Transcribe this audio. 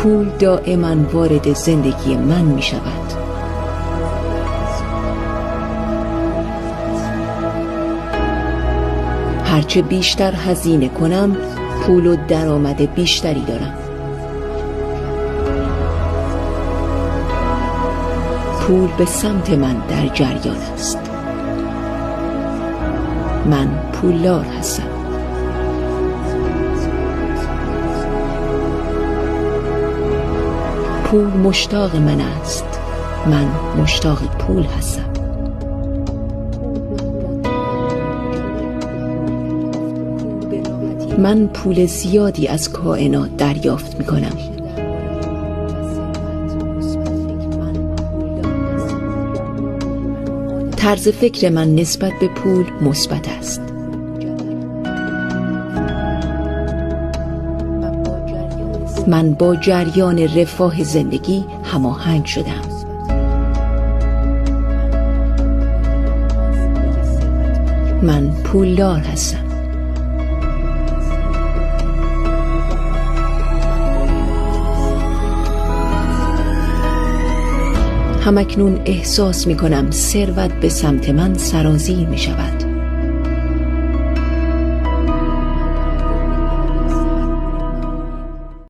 پول دائما وارد زندگی من می شود. هرچه بیشتر هزینه کنم، پول و درآمد بیشتری دارم. پول به سمت من در جریان است. من پولدار هستم. پول مشتاق من است. من مشتاق پول هستم. من پول زیادی از کائنات دریافت می کنم. طرز فکر من نسبت به پول مثبت است. من با جریان رفاه زندگی هماهنگ شدم. من پولدار هستم. همکنون احساس می کنم ثروت به سمت من سرازیر می شود.